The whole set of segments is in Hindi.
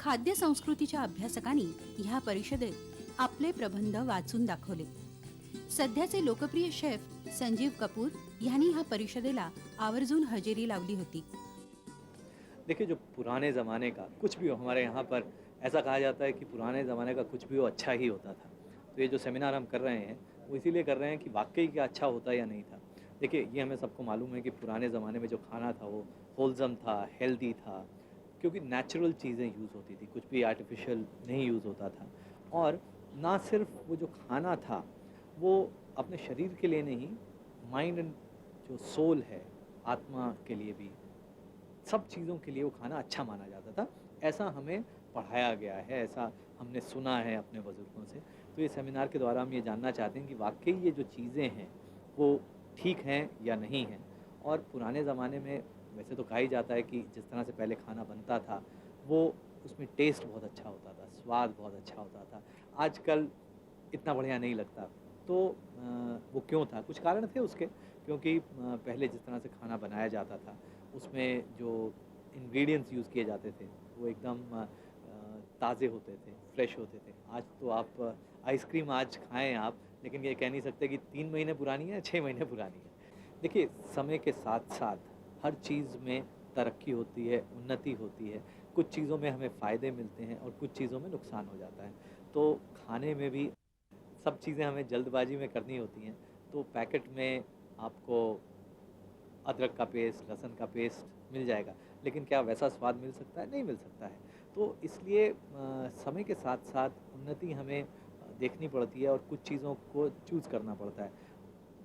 खाद्य संस्कृतीच्या अभ्यासकांनी ह्या परिषदेत आपले प्रबंध वाचून दाखवले। सध्याचे लोकप्रिय शेफ संजीव कपूर यांनी ह्या परिषदेला आवर्जून हजेरी लावली होती। देखिए, जो पुराने ज़माने का कुछ भी हो, हमारे यहाँ पर ऐसा कहा जाता है कि पुराने ज़माने का कुछ भी हो अच्छा ही होता था। तो ये जो सेमिनार हम कर रहे हैं वो इसीलिए कर रहे हैं कि वाकई क्या अच्छा होता या नहीं था। देखिए, ये हमें सबको मालूम है कि पुराने ज़माने में जो खाना था वो होलसम था, हेल्दी था, क्योंकि नेचुरल चीज़ें यूज़ होती थी, कुछ भी आर्टिफिशियल नहीं यूज़ होता था। और ना सिर्फ वो जो खाना था वो अपने शरीर के लिए नहीं, माइंड एंड जो सोल है, आत्मा के लिए भी, सब चीज़ों के लिए वो खाना अच्छा माना जाता था। ऐसा हमें पढ़ाया गया है, ऐसा हमने सुना है अपने बुज़ुर्गों से। तो ये सेमिनार के द्वारा हम ये जानना चाहते हैं कि वाकई ये जो चीज़ें हैं वो ठीक हैं या नहीं हैं। और पुराने ज़माने में वैसे तो कहा ही जाता है कि जिस तरह से पहले खाना बनता था वो उसमें टेस्ट बहुत अच्छा होता था, स्वाद बहुत अच्छा होता था। आजकल इतना बढ़िया नहीं लगता। तो वो क्यों था? कुछ कारण थे उसके, क्योंकि पहले जिस तरह से खाना बनाया जाता था उसमें जो इंग्रेडिएंट्स यूज़ किए जाते थे वो एकदम ताज़े होते थे, फ्रेश होते थे। आज तो आप आइसक्रीम आज खाएँ आप, लेकिन ये कह नहीं सकते कि 3 महीने पुरानी है, 6 महीने पुरानी है। देखिए, समय के साथ-साथ हर चीज़ में तरक्की होती है, उन्नति होती है। कुछ चीज़ों में हमें फ़ायदे मिलते हैं और कुछ चीज़ों में नुकसान हो जाता है। तो खाने में भी सब चीज़ें हमें जल्दबाजी में करनी होती हैं। तो पैकेट में आपको अदरक का पेस्ट, लहसुन का पेस्ट मिल जाएगा, लेकिन क्या वैसा स्वाद मिल सकता है? नहीं मिल सकता है। तो इसलिए समय के साथ-साथ उन्नति हमें देखनी पड़ती है और कुछ चीज़ों को चूज़ करना पड़ता है।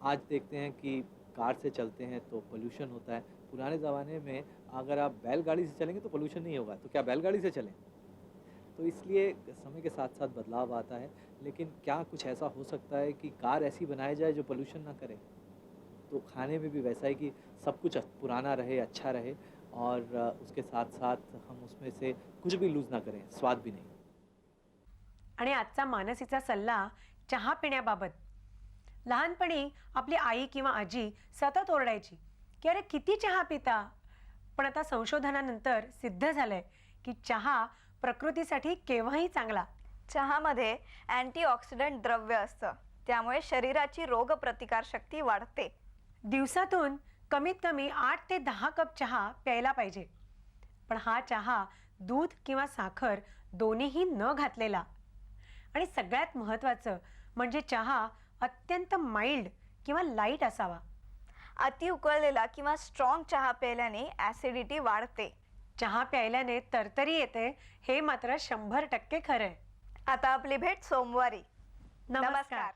आज देखते हैं कि कार से चलते हैं तो पोल्यूशन होता है। पुराने ज़माने में अगर आप बैलगाड़ी से चलेंगे तो पोल्यूशन नहीं होगा, तो क्या बैलगाड़ी से चलें? तो इसलिए समय के साथ-साथ बदलाव आता है, लेकिन क्या कुछ ऐसा हो सकता है कि कार ऐसी बनाई जाए जो पोल्यूशन ना करे? तो खाने में भी वैसा ही कि सब कुछ पुराना रहे, अच्छा रहे और उसके साथ-साथ हम उसमें से कुछ भी लूज़ ना करें, स्वाद भी नहीं। आणि आजचा मानसीचा सल्ला चहा पिण्याबाबत। लहानपणी आपली आई किंवा आजी सतत ओरडायची की अरे किती चहा पिता, पण आता संशोधनानंतर सिद्ध झालंय की चहा प्रकृतीसाठी केव्हाही चांगला। चहामध्ये अँटीऑक्सिडंट द्रव्य असतं, त्यामुळे शरीराची रोगप्रतिकारशक्ती वाढते। दिवसातून कमीत कमी 8 ते 10 कप चहा प्यायला पाहिजे, पण हा चहा दूध किंवा साखर दोन्हीही न घातलेला। आणि सगळ्यात महत्त्वाचं म्हणजे चहा अत्यंत माइल्ड किंवा लाईट असावा। अति उकळलेला किंवा स्ट्रॉंग चहा प्यायल्याने ॲसिडिटी वाढते। चहा प्यायल्याने तरतरी येते, हे मात्र 100% खरंय। आता आपली भेट सोमवारी। नमस्कार।